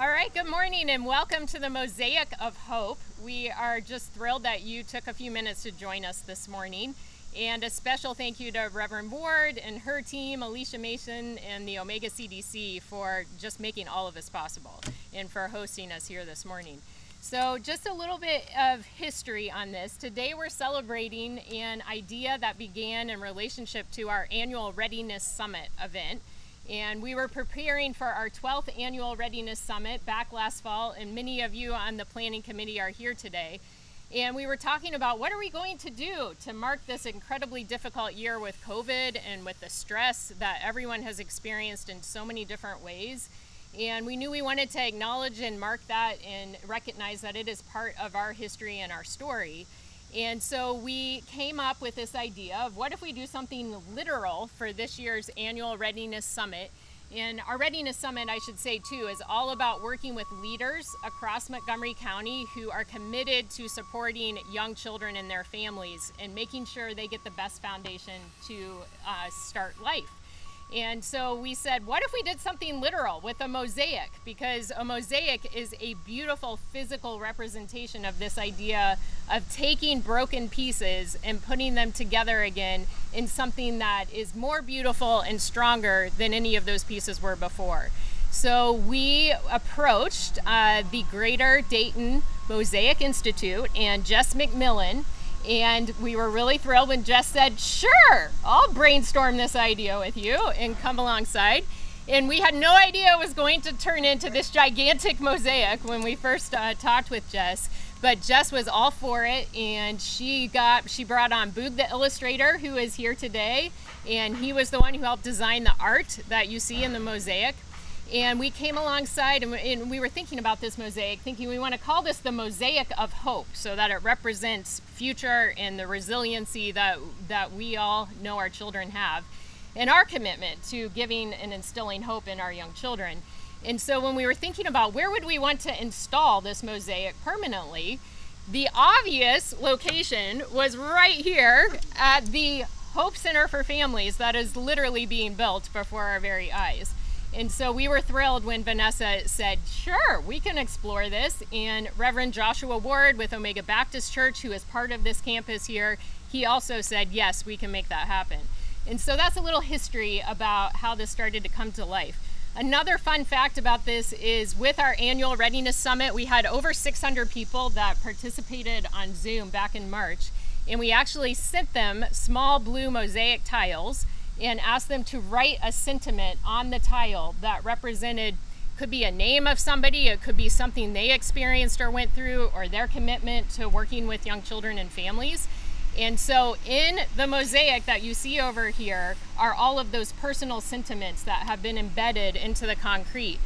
All right, good morning and welcome to the Mosaic of Hope. We are just thrilled that you took a few minutes to join us this morning. And a special thank you to Reverend Ward and her team, Alicia Mason, and the Omega CDC for just making all of this possible and for hosting us here this morning. So just a little bit of history on this. Today we're celebrating an idea that began in relationship to our annual Readiness Summit event. And we were preparing for our 12th annual Readiness Summit back last fall, and many of you on the planning committee are here today. And we were talking about what are we going to do to mark this incredibly difficult year with COVID and with the stress that everyone has experienced in so many different ways. And we knew we wanted to acknowledge and mark that and recognize that it is part of our history and our story. And so we came up with this idea of what if we do something literal for this year's annual Readiness Summit. And our Readiness Summit, I should say too, is all about working with leaders across Montgomery County who are committed to supporting young children and their families and making sure they get the best foundation to start life. And so we said, what if we did something literal with a mosaic? Because a mosaic is a beautiful physical representation of this idea of taking broken pieces and putting them together again in something that is more beautiful and stronger than any of those pieces were before. So we approached the Greater Dayton Mosaic Institute and Jess McMillan. And we were really thrilled when Jess said, sure, I'll brainstorm this idea with you and come alongside. And we had no idea it was going to turn into this gigantic mosaic when we first talked with Jess. But Jess was all for it, and she brought on Boog the illustrator, who is here today. And he was the one who helped design the art that you see in the mosaic. And we came alongside and we were thinking about this mosaic, thinking we want to call this the Mosaic of Hope so that it represents future and the resiliency that we all know our children have and our commitment to giving and instilling hope in our young children. And so when we were thinking about where would we want to install this mosaic permanently, the obvious location was right here at the Hope Center for Families that is literally being built before our very eyes. And so we were thrilled when Vanessa said, sure, we can explore this. And Reverend Joshua Ward with Omega Baptist Church, who is part of this campus here, he also said, yes, we can make that happen. And so that's a little history about how this started to come to life. Another fun fact about this is with our annual Readiness Summit, we had over 600 people that participated on Zoom back in March. And we actually sent them small blue mosaic tiles and asked them to write a sentiment on the tile that represented, could be a name of somebody, it could be something they experienced or went through, or their commitment to working with young children and families. And so in the mosaic that you see over here are all of those personal sentiments that have been embedded into the concrete.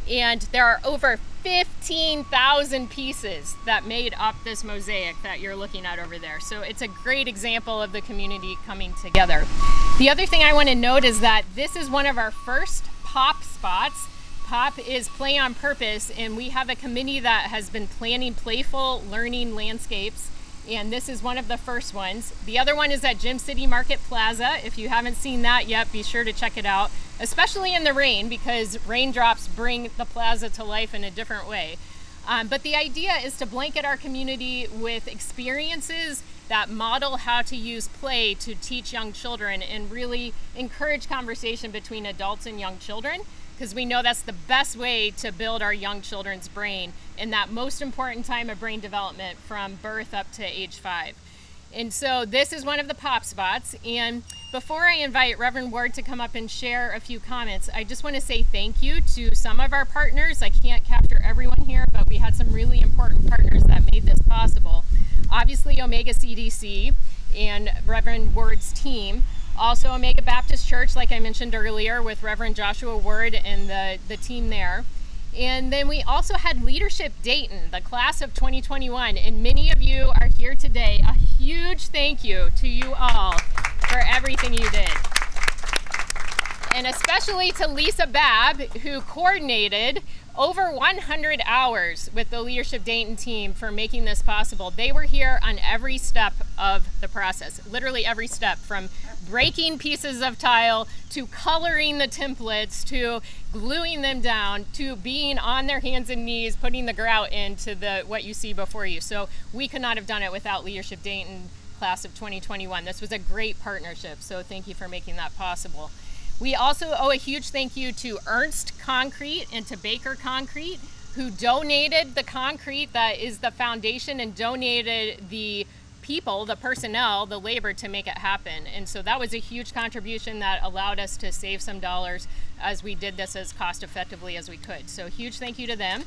And there are over 15,000 pieces that made up this mosaic that you're looking at over there. So it's a great example of the community coming together. The other thing I want to note is that this is one of our first POP spots. POP is play on purpose, and we have a committee that has been planning playful learning landscapes, and this is one of the first ones. The other one is at Gym City Market Plaza. If you haven't seen that yet, be sure to check it out, especially in the rain, because raindrops bring the plaza to life in a different way. But the idea is to blanket our community with experiences that model how to use play to teach young children and really encourage conversation between adults and young children, because we know that's the best way to build our young children's brain in that most important time of brain development from birth up to age 5. And so this is one of the POP spots. And before I invite Reverend Ward to come up and share a few comments, I just want to say thank you to some of our partners. I can't capture everyone here, but we had some really important partners that made this possible. Obviously, Omega CDC and Reverend Ward's team. Also Omega Baptist Church, like I mentioned earlier, with Reverend Joshua Ward and the team there. And then we also had Leadership Dayton, the class of 2021, and many of you are here today. A huge thank you to you all for everything you did. And especially to Lisa Babb, who coordinated Over 100 hours with the Leadership Dayton team for making this possible. They were here on every step of the process, literally every step, from breaking pieces of tile to coloring the templates to gluing them down to being on their hands and knees putting the grout into what you see before you. So we could not have done it without Leadership Dayton class of 2021. This was a great partnership, so thank you for making that possible. We also owe a huge thank you to Ernst Concrete and to Baker Concrete, who donated the concrete that is the foundation and donated the people, the personnel, the labor to make it happen. And so that was a huge contribution that allowed us to save some dollars as we did this as cost effectively as we could. So huge thank you to them.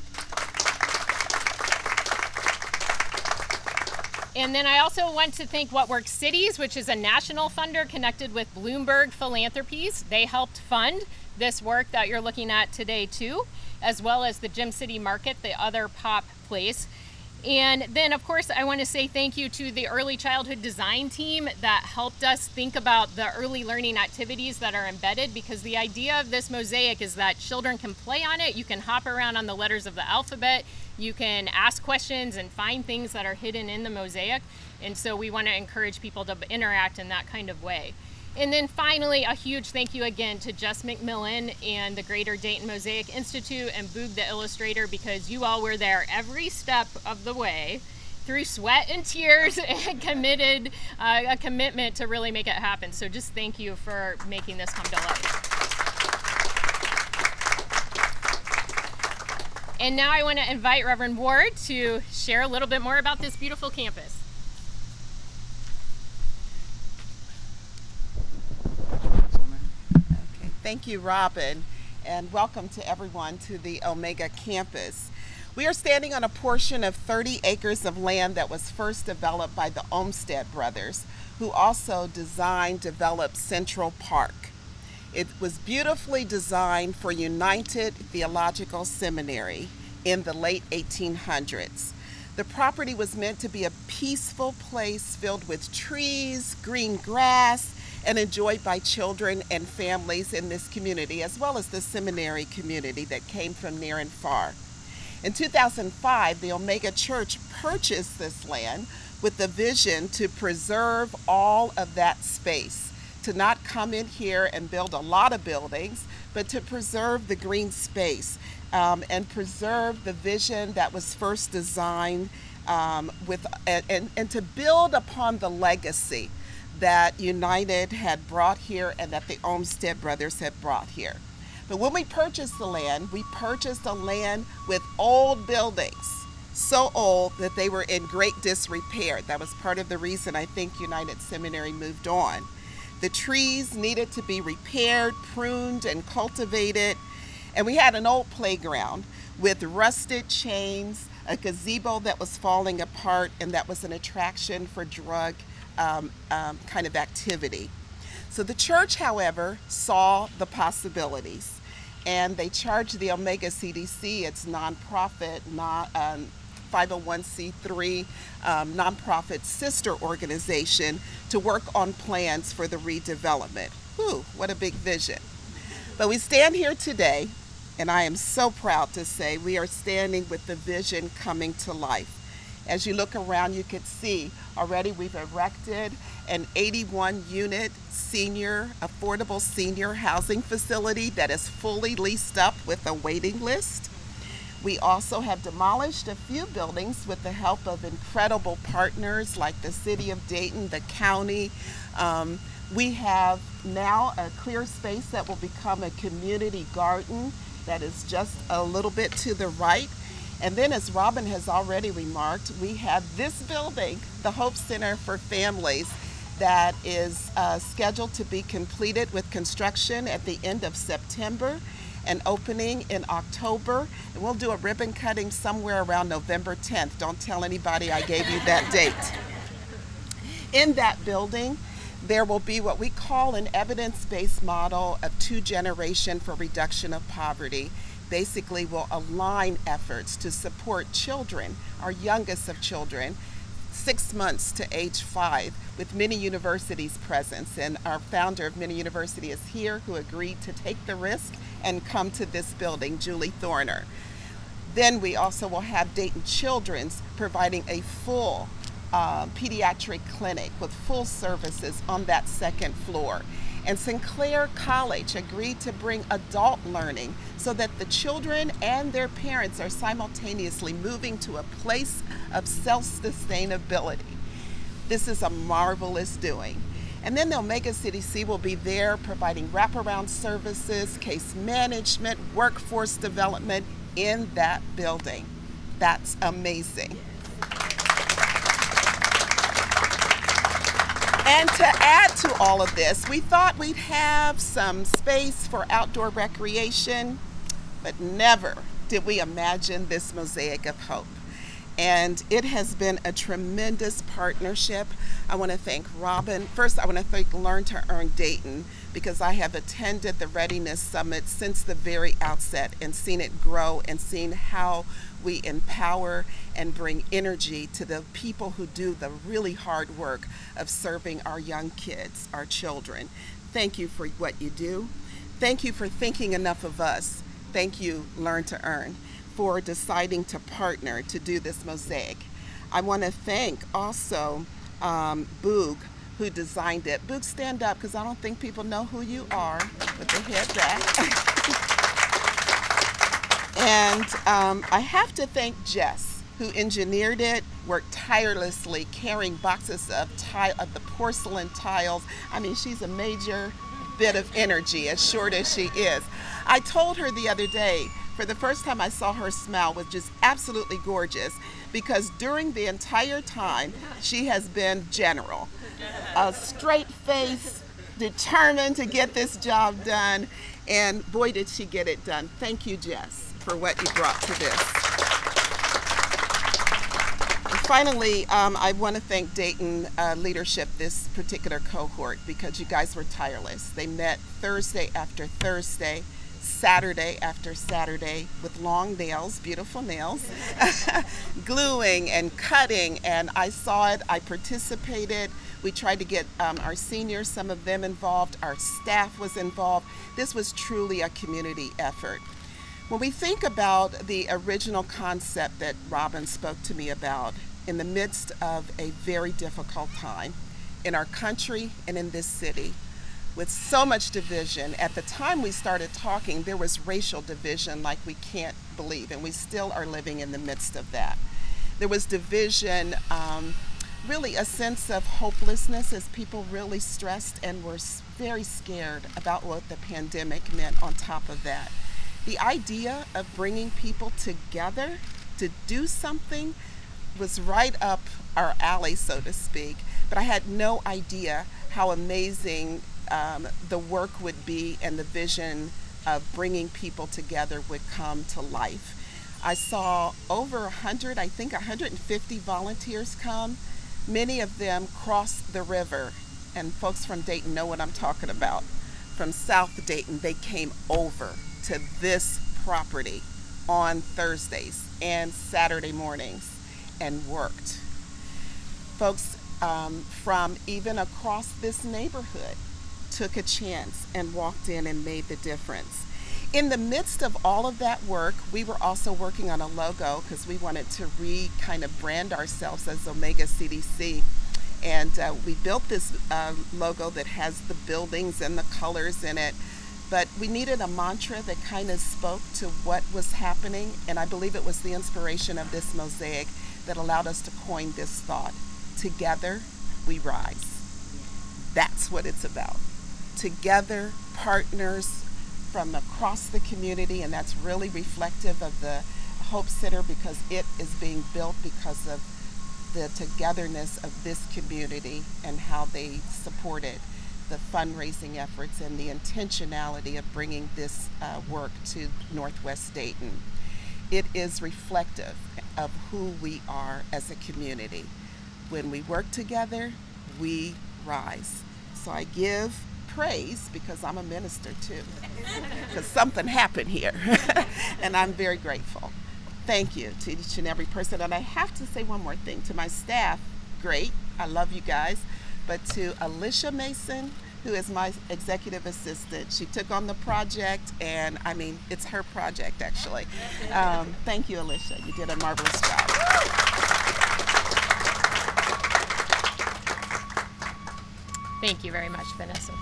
And then I also want to thank What Works Cities, which is a national funder connected with Bloomberg Philanthropies. They helped fund this work that you're looking at today too, as well as the Gym City Market, the other pop place. And then of course I want to say thank you to the early childhood design team that helped us think about the early learning activities that are embedded, because the idea of this mosaic is that children can play on it, you can hop around on the letters of the alphabet, you can ask questions and find things that are hidden in the mosaic. And so we want to encourage people to interact in that kind of way. And then finally, a huge thank you again to Jess McMillan and the Greater Dayton Mosaic Institute and Boog the Illustrator, because you all were there every step of the way through sweat and tears and committed a commitment to really make it happen. So just thank you for making this come to life. And now I want to invite Reverend Ward to share a little bit more about this beautiful campus. Okay, thank you, Robin, and welcome to everyone to the Omega campus. We are standing on a portion of 30 acres of land that was first developed by the Olmsted brothers, who also developed Central Park. It was beautifully designed for United Theological Seminary in the late 1800s. The property was meant to be a peaceful place filled with trees, green grass, and enjoyed by children and families in this community, as well as the seminary community that came from near and far. In 2005, the Omega Church purchased this land with the vision to preserve all of that space, to not come in here and build a lot of buildings, but to preserve the green space and preserve the vision that was first designed and to build upon the legacy that United had brought here and that the Olmsted brothers had brought here. But when we purchased the land, we purchased a land with old buildings, so old that they were in great disrepair. That was part of the reason I think United Seminary moved on. The trees needed to be repaired, pruned, and cultivated. And we had an old playground with rusted chains, a gazebo that was falling apart, and that was an attraction for drug kind of activity. So the church, however, saw the possibilities, and they charged the Omega CDC, its nonprofit, 501c3 nonprofit sister organization, to work on plans for the redevelopment. Whew, what a big vision. But we stand here today, and I am so proud to say we are standing with the vision coming to life. As you look around, you can see already we've erected an 81-unit affordable senior housing facility that is fully leased up with a waiting list. We also have demolished a few buildings with the help of incredible partners like the City of Dayton, the county. We have now a clear space that will become a community garden that is just a little bit to the right. And then, as Robin has already remarked, we have this building, the Hope Center for Families, that is scheduled to be completed with construction at the end of September and opening in October. And we'll do a ribbon cutting somewhere around November 10th. Don't tell anybody I gave you that date. In that building, there will be what we call an evidence-based model of 2-generation for reduction of poverty. Basically will align efforts to support children, our youngest of children, 6 months to age 5, with Many University's presence. And our founder of Many University is here, who agreed to take the risk and come to this building, Julie Thorner. Then we also will have Dayton Children's providing a full pediatric clinic with full services on that second floor. And Sinclair College agreed to bring adult learning so that the children and their parents are simultaneously moving to a place of self-sustainability. This is a marvelous doing. And then the Omega CDC will be there providing wraparound services, case management, workforce development in that building. That's amazing. And to add to all of this, we thought we'd have some space for outdoor recreation, but never did we imagine this Mosaic of Hope. And it has been a tremendous partnership. I want to thank Robin. First, I want to thank Learn to Earn Dayton, because I have attended the Readiness Summit since the very outset and seen it grow and seen how we empower and bring energy to the people who do the really hard work of serving our young kids, our children. Thank you for what you do. Thank you for thinking enough of us. Thank you, Learn to Earn, for deciding to partner to do this Mosaic. I want to thank also Boog, who designed it. Boog, stand up, because I don't think people know who you are, with the head back. And I have to thank Jess, who engineered it, worked tirelessly carrying boxes of the porcelain tiles. I mean, she's a major bit of energy, as short as she is. I told her the other day, for the first time I saw her smile was just absolutely gorgeous, because during the entire time she has been general. A straight face, determined to get this job done, and boy did she get it done. Thank you, Jess, for what you brought to this. And finally, I want to thank Dayton leadership, this particular cohort, because you guys were tireless. They met Thursday after Thursday, Saturday after Saturday, with long nails, beautiful nails, gluing and cutting, and I saw it, I participated. We tried to get our seniors, some of them involved, our staff was involved. This was truly a community effort. When we think about the original concept that Robin spoke to me about, in the midst of a very difficult time in our country and in this city, with so much division, at the time we started talking, there was racial division like we can't believe, and we still are living in the midst of that. There was division, really a sense of hopelessness as people really stressed and were very scared about what the pandemic meant on top of that. The idea of bringing people together to do something was right up our alley, so to speak, but I had no idea how amazing the work would be and the vision of bringing people together would come to life. I saw over 100, I think 150 volunteers come. Many of them crossed the river, and folks from Dayton know what I'm talking about. From South Dayton, they came over to this property on Thursdays and Saturday mornings and worked. Folks from even across this neighborhood took a chance and walked in and made the difference. In the midst of all of that work, we were also working on a logo because we wanted to kind of brand ourselves as Omega CDC. And we built this logo that has the buildings and the colors in it. But we needed a mantra that kind of spoke to what was happening. And I believe it was the inspiration of this mosaic that allowed us to coin this thought. Together, we rise. That's what it's about. Together, partners from across the community, and that's really reflective of the Hope Center because it is being built because of the togetherness of this community and how they supported the fundraising efforts and the intentionality of bringing this work to Northwest Dayton. It is reflective of who we are as a community. When we work together, we rise. So I give praise because I'm a minister too, because something happened here, and I'm very grateful. Thank you to each and every person. And I have to say one more thing to my staff. Great, I love you guys, but to Alicia Mason, who is my executive assistant. She took on the project, and I mean, it's her project actually. Thank you, Alicia. You did a marvelous job. Thank you very much, Vanessa.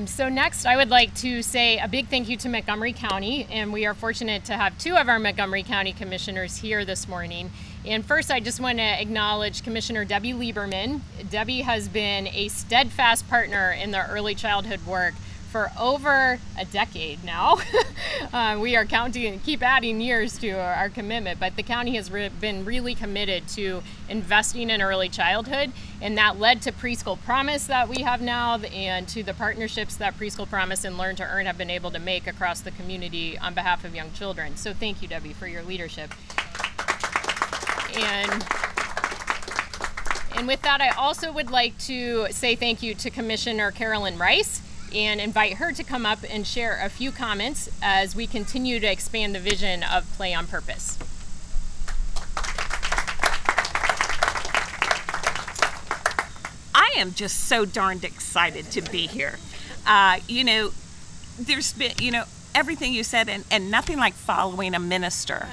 So next, I would like to say a big thank you to Montgomery County, and we are fortunate to have two of our Montgomery County commissioners here this morning. And first, I just want to acknowledge Commissioner Debbie Lieberman. Debbie has been a steadfast partner in the early childhood work for over a decade now. We are counting and keep adding years to our commitment, but the county has been really committed to investing in early childhood, and that led to Preschool Promise that we have now, and to the partnerships that Preschool Promise and Learn to Earn have been able to make across the community on behalf of young children. So thank you, Debbie, for your leadership. And with that, I also would like to say thank you to Commissioner Carolyn Rice and invite her to come up and share a few comments as we continue to expand the vision of Play on Purpose. I am just so darned excited to be here. You know, there's been, you know, everything you said, and nothing like following a minister.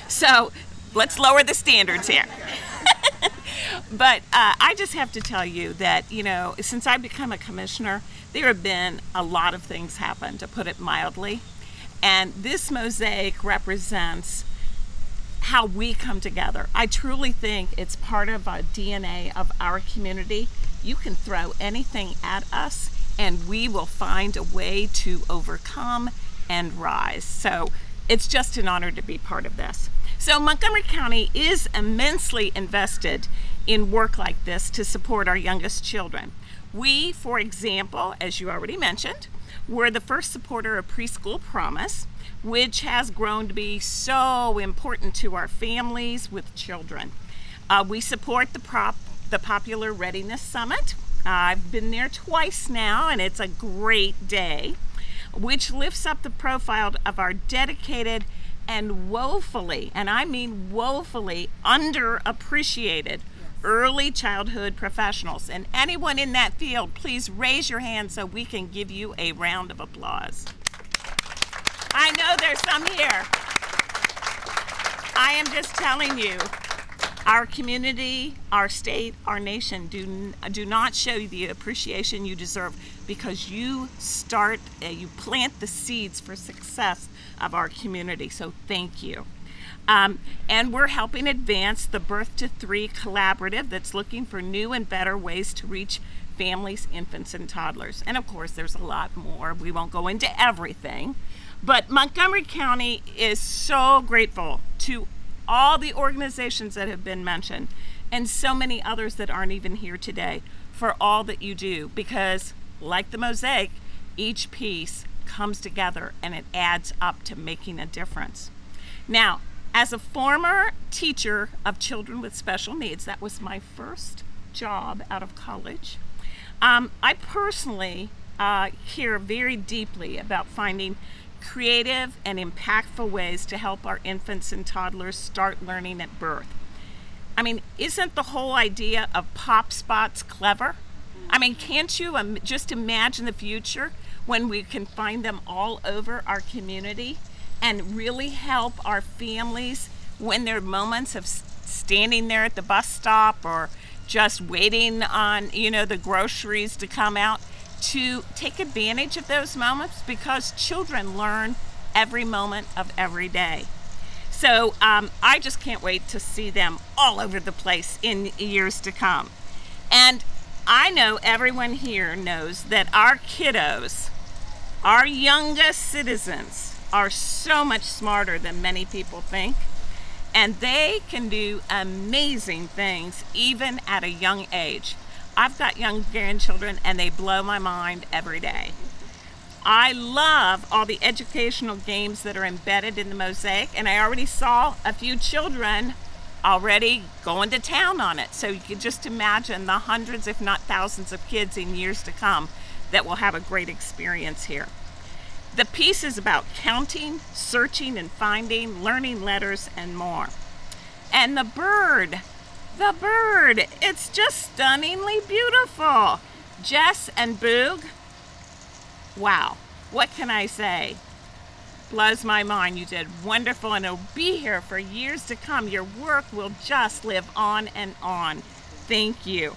So let's lower the standards here. But I just have to tell you that, you know, since I've become a commissioner, there have been a lot of things happen, to put it mildly. And this mosaic represents how we come together. I truly think it's part of our DNA of our community. You can throw anything at us, and we will find a way to overcome and rise. So it's just an honor to be part of this. So Montgomery County is immensely invested in work like this to support our youngest children. We, for example, as you already mentioned, were the first supporter of Preschool Promise, which has grown to be so important to our families with children. We support the popular Readiness Summit. I've been there twice now, and it's a great day, which lifts up the profile of our dedicated and woefully, and I mean woefully, underappreciated early childhood professionals. And anyone in that field, please raise your hand so we can give you a round of applause. I know there's some here. I am just telling you, our community, our state, our nation do not show you the appreciation you deserve, because you you plant the seeds for success of our community. So thank you. And we're helping advance the Birth to 3 collaborative that's looking for new and better ways to reach families, infants, and toddlers. And of course, there's a lot more. We won't go into everything. But Montgomery County is so grateful to all the organizations that have been mentioned, and so many others that aren't even here today, for all that you do, because like the mosaic, each piece comes together and it adds up to making a difference. Now, as a former teacher of children with special needs, that was my first job out of college, I personally care very deeply about finding creative and impactful ways to help our infants and toddlers start learning at birth. I mean, isn't the whole idea of pop spots clever? I mean, can't you just imagine the future when we can find them all over our community and really help our families when there are moments of standing there at the bus stop or just waiting on, you know, the groceries to come out, to take advantage of those moments, because children learn every moment of every day. So I just can't wait to see them all over the place in years to come. And I know everyone here knows that our kiddos, our youngest citizens, are so much smarter than many people think, and they can do amazing things even at a young age. I've got young grandchildren, and they blow my mind every day. I love all the educational games that are embedded in the mosaic, and I already saw a few children already going to town on it. So you can just imagine the hundreds, if not thousands, of kids in years to come that will have a great experience here. The piece is about counting, searching and finding, learning letters, and more. And the bird, it's just stunningly beautiful. Jess and Boog, wow, what can I say? Blows my mind. You did wonderful, and it'll be here for years to come. Your work will just live on and on. Thank you.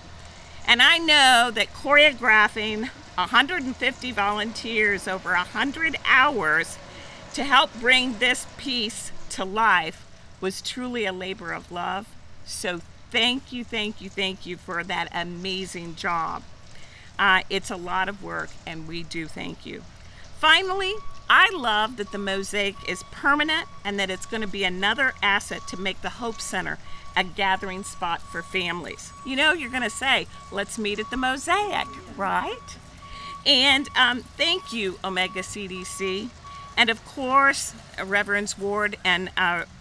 And I know that choreographing 150 volunteers over 100 hours to help bring this piece to life was truly a labor of love. So thank you, thank you, thank you for that amazing job. It's a lot of work, and we do thank you. Finally, I love that the Mosaic is permanent and that it's going to be another asset to make the Hope Center a gathering spot for families. You know, you're going to say, let's meet at the Mosaic, right? And thank you, Omega CDC. And of course, Reverends Ward and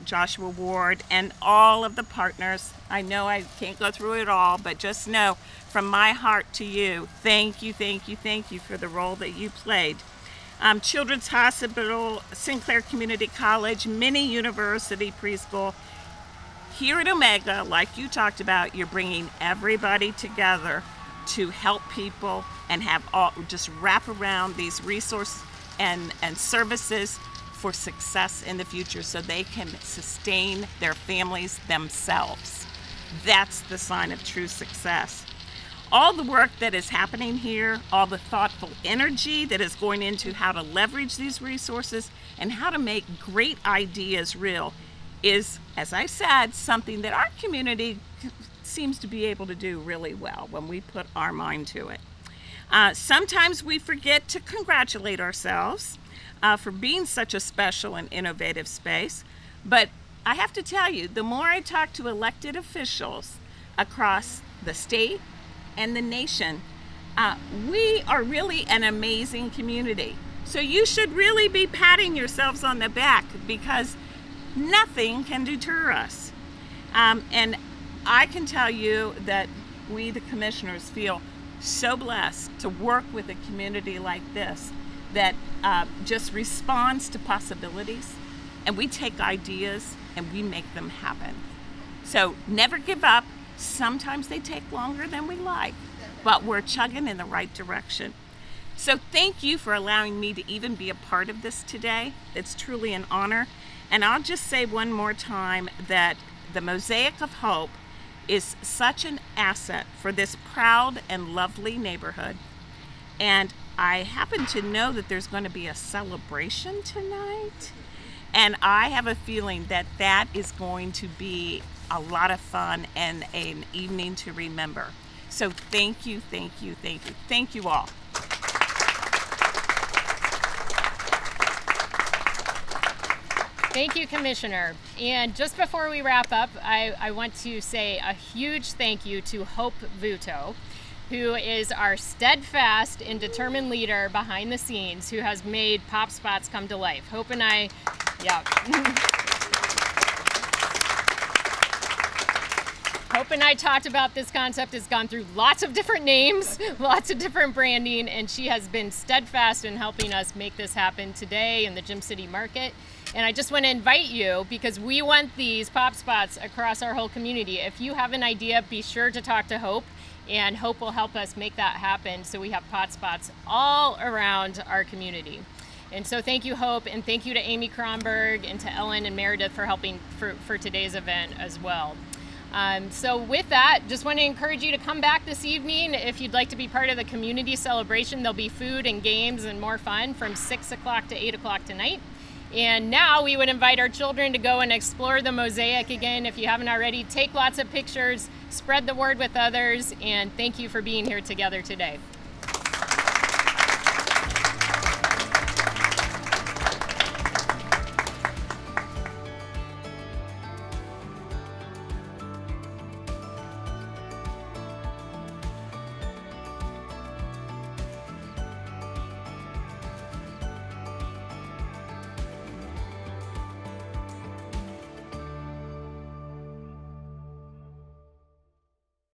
Joshua Ward and all of the partners. I know I can't go through it all, but just know from my heart to you, thank you, thank you, thank you for the role that you played. Children's Hospital, Sinclair Community College, Mini University Preschool. Here at Omega, like you talked about, you're bringing everybody together to help people and have all, just wrap around these resources and services for success in the future so they can sustain their families themselves. That's the sign of true success. All the work that is happening here, all the thoughtful energy that is going into how to leverage these resources and how to make great ideas real is, as I said, something that our community seems to be able to do really well when we put our mind to it. Sometimes we forget to congratulate ourselves for being such a special and innovative space, but I have to tell you, the more I talk to elected officials across the state and the nation, we are really an amazing community. So you should really be patting yourselves on the back because nothing can deter us. And I can tell you that we, the commissioners, feel so blessed to work with a community like this that just responds to possibilities, and we take ideas and we make them happen. So never give up. Sometimes they take longer than we like, but we're chugging in the right direction. So thank you for allowing me to even be a part of this today. It's truly an honor. And I'll just say one more time that the Mosaic of Hope is such an asset for this proud and lovely neighborhood. And I happen to know that there's going to be a celebration tonight. And I have a feeling that that is going to be a lot of fun and an evening to remember. So thank you, thank you, thank you. Thank you all. Thank you, Commissioner. And just before we wrap up, I want to say a huge thank you to Hope Vuto, who is our steadfast and determined leader behind the scenes, who has made Pop Spots come to life. Hope and I, yeah. Hope and I talked about this concept. Has gone through lots of different names, lots of different branding, and she has been steadfast in helping us make this happen today in the Gym City Market. And I just want to invite you, because we want these Pop Spots across our whole community. If you have an idea, be sure to talk to Hope, and Hope will help us make that happen so we have Pop Spots all around our community. And so thank you, Hope, and thank you to Amy Kronberg and to Ellen and Meredith for helping for today's event as well. So with that, just want to encourage you to come back this evening if you'd like to be part of the community celebration. There'll be food and games and more fun from 6 o'clock to 8 o'clock tonight. And now we would invite our children to go and explore the Mosaic again. If you haven't already, take lots of pictures, spread the word with others, and thank you for being here together today.